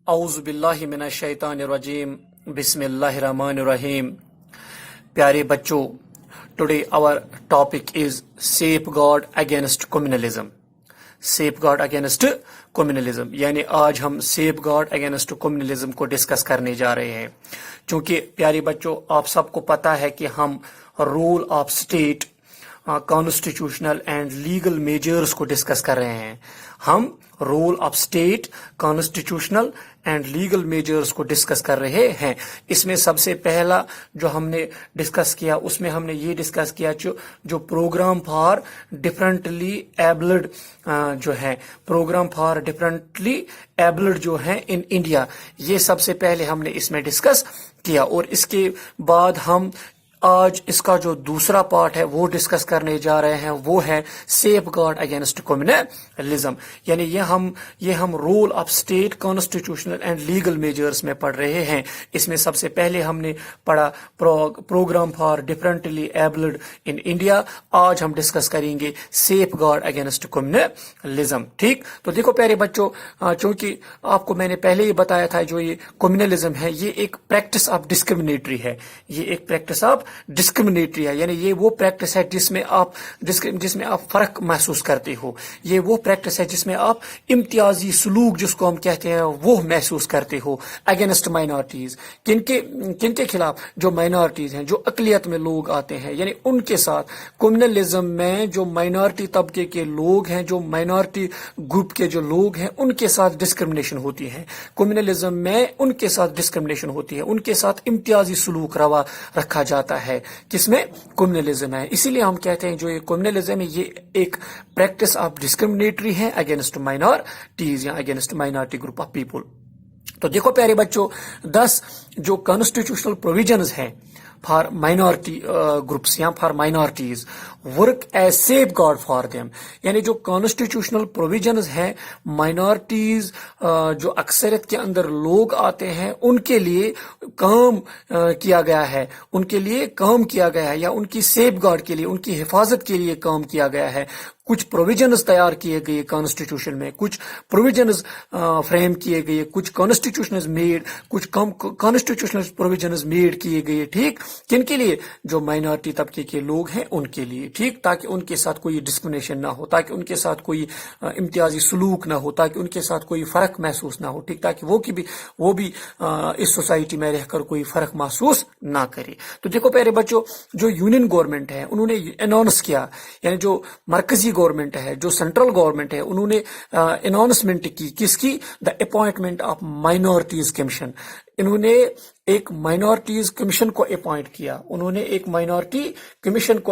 اعوذ باللہ من الشیطان الرجیم بسم اللہ الرحمن الرحیم. پیارے بچوں، today our topic is safeguard against communalism. Safeguard against communalism, یعنی آج ہم سیف گارڈ اگینسٹ کمیونلزم کو ڈسکس کرنے جا رہے ہیں. چونکہ پیارے بچوں، آپ سب کو پتا ہے کہ ہم rule of state, constitutional and legal measures کو ڈسکس کر رہے ہیں. ہم rule of state, constitutional and legal measures کو ڈسکس کر رہے ہیں. اس میں سب سے پہلا جو ہم نے ڈسکس کیا، اس میں ہم نے یہ ڈسکس کیا جو پروگرام فار ڈفرینٹلی ایبلڈ جو ہے، پروگرام فار ڈفرینٹلی ایبلڈ جو ہے ان انڈیا، یہ سب سے پہلے ہم نے اس میں ڈسکس کیا. اور اس کے بعد ہم آج اس کا جو دوسرا پارٹ ہے وہ ڈسکس کرنے جا رہے ہیں، وہ ہے سیف گارڈ اگینسٹ کمیونلزم. یعنی یہ ہم rule of state, constitutional and legal measures میں پڑھ رہے ہیں. اس میں سب سے پہلے ہم نے پڑھا program for differently abled in India. آج ہم ڈسکس کریں گے سیف گارڈ اگینسٹ کمیونلزم. ٹھیک، تو دیکھو پیارے بچوں، چونکہ آپ کو میں نے پہلے ہی بتایا تھا، جو یہ کمیونلزم ہے یہ ایک پریکٹس آف ڈسکریمنیٹری ہے. یہ ایک پریکٹس آف ڈسکریمنیٹری ہے، یعنی یہ وہ پریکٹس ہے جس میں آپ فرق محسوس کرتے ہو. یہ وہ پریکٹس ہے جس میں آپ امتیازی سلوک، جس کو ہم کہتے ہیں، وہ محسوس کرتے ہو اگینسٹ مائنارٹیز. کن کے خلاف؟ جو مائنارٹیز ہیں، جو اقلیت میں لوگ آتے ہیں، یعنی ان کے ساتھ. کمیونلزم میں جو مائنارٹی طبقے کے لوگ ہیں، جو مائنارٹی گروپ کے جو لوگ ہیں، ان کے ساتھ ڈسکریمنیشن ہوتی ہے. کمیونلزم میں ان کے ساتھ ڈسکریمنیشن ہوتی ہے، ان کے ساتھ امتیازی سلوک روا رکھا جاتا ہے. کس میں؟ کمیونلزم ہے. اسی لیے ہم کہتے ہیں جو یہ کمیونلزم ہے یہ ایک پریکٹس آف ڈسکریمنیٹری ہے اگینسٹ مائنارٹیز یا against minority group of people. تو دیکھو پیارے بچوں، 10 جو کانسٹیٹیوشنل پروویژنز ہیں فار مائنارٹی گروپس یا for minorities work as safeguard for them. یعنی جو کانسٹیٹیوشنل پروویژنز ہیں، مائنارٹیز جو اکثریت کے اندر لوگ آتے ہیں، ان کے لیے کام کیا گیا ہے، یا ان کی سیف گارڈ کے لیے، ان کی حفاظت کے لیے کام کیا گیا ہے. کچھ پروویژنز تیار کیے گئے کانسٹیٹیوشن میں، کچھ پروویژنز فریم کیے گئے، کچھ کانسٹیٹیوشنز میڈ، کچھ کانسٹیٹیوشنل پروویژنز میڈ کیے گئے. ٹھیک، کن کے لیے؟ جو مائنارٹی طبقے کے لوگ ہیں ان کے لیے. ٹھیک، تاکہ ان کے ساتھ کوئی ڈسکریمنیشن نہ ہو، تاکہ ان کے ساتھ کوئی امتیازی سلوک نہ ہو، تاکہ ان کے ساتھ کوئی فرق محسوس نہ ہو. ٹھیک، تاکہ وہ بھی اس سوسائٹی میں رہ کر کوئی فرق محسوس نہ کرے. تو دیکھو پیارے بچوں، جو یونین گورنمنٹ ہے انہوں نے اناؤنس کیا، یعنی جو مرکزی گورنمنٹ ہے، جو سینٹرل گورنمنٹ ہے، انہوں نے اناؤنسمنٹ کی. کس کی؟ The appointment of minorities commission. انہوں نے ایک مائنارٹیز کمیشن کو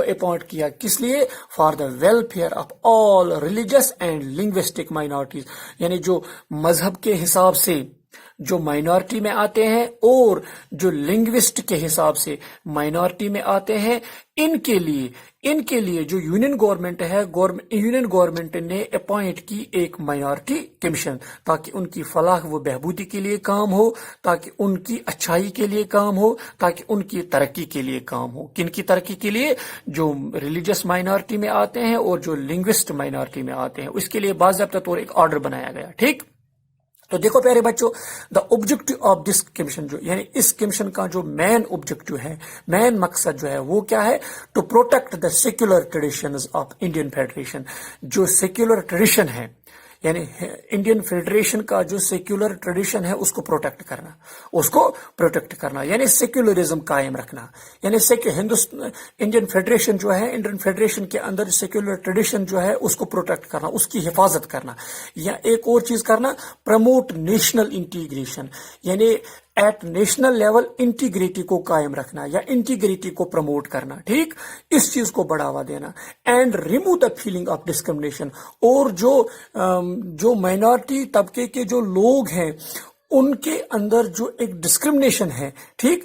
اپوائنٹ کیا. کس لیے؟ For the welfare of all religious and linguistic minorities. یعنی جو مذہب کے حساب سے جو مائنارٹی میں آتے ہیں اور جو لنگوسٹ کے حساب سے مائنارٹی میں آتے ہیں، ان کے لیے جو یونین گورنمنٹ ہے، یونین گورنمنٹ نے اپوائنٹ کی ایک مائنارٹی کمیشن، تاکہ ان کی فلاح و بہبودی کے لیے کام ہو، تاکہ ان کی اچھائی کے لیے کام ہو، تاکہ ان کی ترقی کے لیے کام ہو. کن کی ترقی کے لیے؟ جو ریلیجس مائنارٹی میں آتے ہیں اور جو لنگوسٹ مائنارٹی میں آتے ہیں. اس کے لیے باضابطہ طور ایک آرڈر بنایا گیا. ٹھیک، تو دیکھو پیارے بچوں، the objective of this commission, یعنی اس کمیشن کا جو مین آبجیکٹو ہے، مین مقصد جو ہے وہ کیا ہے؟ To protect the secular traditions of Indian federation. جو سیکولر ٹریڈیشن ہے، یعنی انڈین فیڈریشن کا جو سیکولر ٹریڈیشن ہے اس کو پروٹیکٹ کرنا، یعنی سیکولرزم قائم رکھنا. یعنی انڈین فیڈریشن جو ہے، انڈین فیڈریشن کے اندر سیکولر ٹریڈیشن جو ہے اس کو پروٹیکٹ کرنا، اس کی حفاظت کرنا. یا ایک اور چیز کرنا، پروموٹ نیشنل انٹیگریشن، یعنی ایٹ نیشنل لیول انٹیگریٹی کو قائم رکھنا یا انٹیگریٹی کو پروموٹ کرنا. ٹھیک، اس چیز کو بڑھاوا دینا. And remove the feeling of discrimination. اور جو مائنارٹی طبقے کے جو لوگ ہیں ان کے اندر جو ایک ڈسکریمنیشن ہے، ٹھیک،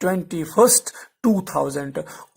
21, 2000।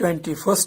21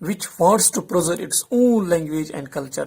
which wants to preserve its own language and culture,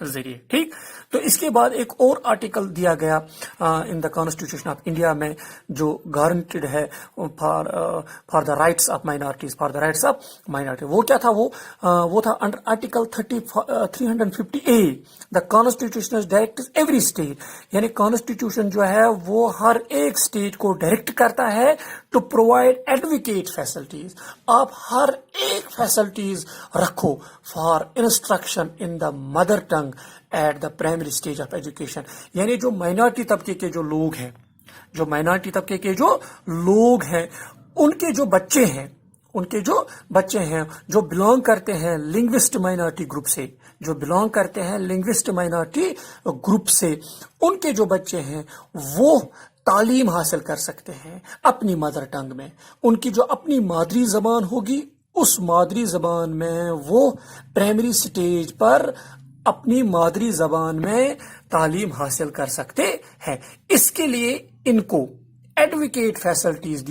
ذریعے. ٹھیک. تو اس کے بعد ایک اور آرٹیکل دیا گیا ان دا کانسٹیٹیوشن آف انڈیا میں جو گارنٹیڈ ہے for the rights of minorities, for the rights of minority. وہ کیا تھا؟ وہ تھا under article 350A the constitution directs every state. یعنی کانسٹیٹیوشن جو ہے وہ ہر ایک اسٹیٹ کو ڈائریکٹ کرتا ہے ٹو پرووائڈ ایڈوکیٹ فیسلٹیز. آپ ہر ایک فیسلٹیز رکھو for instruction in the mother tongue at the primary stage of education. یعنی جو مائنارٹی طبقے کے جو لوگ ہیں، جو مائنارٹی طبقے کے جو لوگ ہیں، ان کے جو بچے ہیں، ان کے جو بچے ہیں جو بلانگ کرتے ہیں لنگوسٹ مائنارٹی گروپ سے، جو بلانگ کرتے ہیں لنگوسٹ مائنارٹی گروپ سے، ان کے جو بچے ہیں وہ تعلیم حاصل کر سکتے ہیں اپنی مدر ٹنگ میں. ان کی جو اپنی مادری زبان ہوگی، اس مادری زبان میں وہ پرائمری سٹیج پر اپنی مادری زبان میں تعلیم حاصل کر سکتے ہیں. اس کے لیے ان کو ایڈوکیٹ فیسلٹیز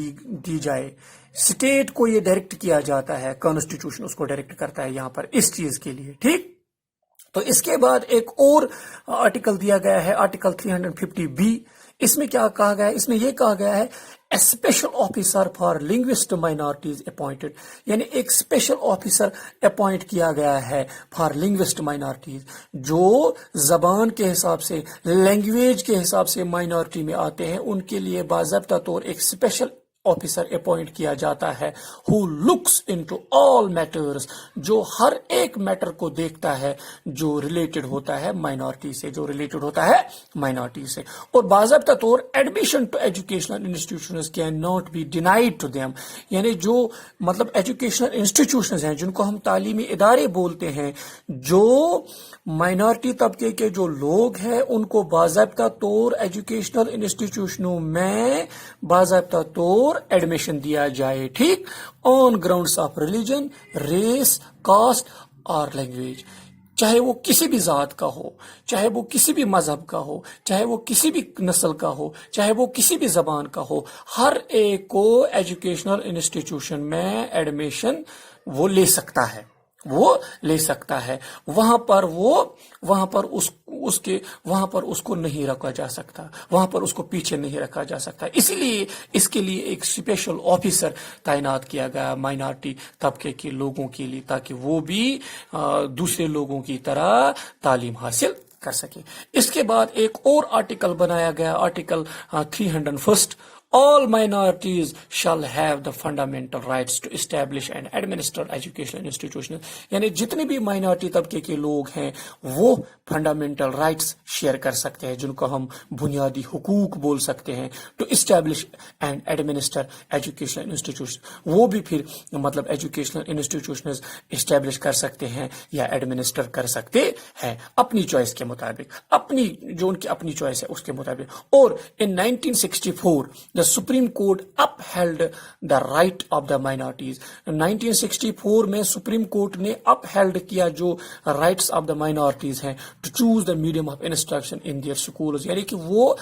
دی جائے. اسٹیٹ کو یہ ڈائریکٹ کیا جاتا ہے، کانسٹیٹیوشن اس کو ڈائریکٹ کرتا ہے یہاں پر اس چیز کے لیے. ٹھیک. تو اس کے بعد ایک اور آرٹیکل دیا گیا ہے، آرٹیکل 350B. اس میں کیا کہا گیا ہے؟ اس میں یہ کہا گیا ہے a special officer for linguist minorities appointed. یعنی ایک اسپیشل آفیسر اپوائنٹ کیا گیا ہے فار لنگوسٹ مائنارٹیز، جو زبان کے حساب سے، لینگویج کے حساب سے مائنارٹی میں آتے ہیں. ان کے لیے باضابطہ طور ایک اسپیشل آفیسر اپوائنٹ کیا جاتا ہے who looks into all matters، جو ہر ایک میٹر کو دیکھتا ہے جو ریلیٹڈ ہوتا ہے مائنارٹی سے، جو ریلیٹڈ ہوتا ہے مائنارٹی سے. اور باضابطہ طور admission to educational institutions can not be denied to them. یعنی جو مطلب ایجوکیشنل انسٹیٹیوشنز ہیں جن کو ہم تعلیمی ادارے بولتے ہیں، جو مائنارٹی طبقے کے جو لوگ ہیں ان کو باضابطہ طور ایجوکیشنل انسٹیٹیوشنوں میں باضابطہ طور ایڈمیشن دیا جائے. ٹھیک. On grounds of religion, race, caste اور لینگویج. چاہے وہ کسی بھی ذات کا ہو، چاہے وہ کسی بھی مذہب کا ہو، چاہے وہ کسی بھی نسل کا ہو، چاہے وہ کسی بھی زبان کا ہو، ہر ایک کو ایجوکیشنل انسٹیٹیوشن میں ایڈمیشن وہ لے سکتا ہے، وہ لے سکتا ہے. وہاں پر اس کو نہیں رکھا جا سکتا، وہاں پر اس کو پیچھے نہیں رکھا جا سکتا. اسی لیے اس کے لیے ایک اسپیشل آفیسر تعینات کیا گیا مائنارٹی طبقے کے لوگوں کے لیے، تاکہ وہ بھی دوسرے لوگوں کی طرح تعلیم حاصل کر سکے. اس کے بعد ایک اور آرٹیکل بنایا گیا، article 301. All minorities shall have the fundamental rights to establish and administer educational institutions. یعنی جتنے بھی مائنارٹی طبقے کے لوگ ہیں وہ فنڈامنٹل رائٹس شیئر کر سکتے ہیں، جن کو ہم بنیادی حقوق بول سکتے ہیں. To establish and administer educational institution, وہ بھی پھر مطلب ایجوکیشنل انسٹیٹیوشنز اسٹیبلش کر سکتے ہیں یا ایڈمنسٹر کر سکتے ہیں اپنی چوائس کے مطابق، جو ان کی اپنی چوائس ہے اس کے مطابق. اور ان 1964 the Supreme Court upheld the right of the minorities. 1964 میں سپریم کورٹ نے upheld کیا جو rights of the minorities ہیں to choose the medium of instruction in their schools. یعنی کہ وہ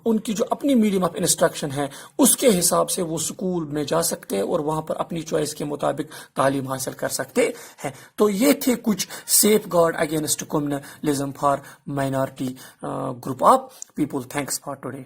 ان کی جو اپنی میڈیم آف انسٹرکشن ہے اس کے حساب سے وہ اسکول میں جا سکتے ہیں اور وہاں پر اپنی چوائس کے مطابق تعلیم حاصل کر سکتے ہیں. تو یہ تھے کچھ safeguard against communalism for minority group of people. Thanks for today.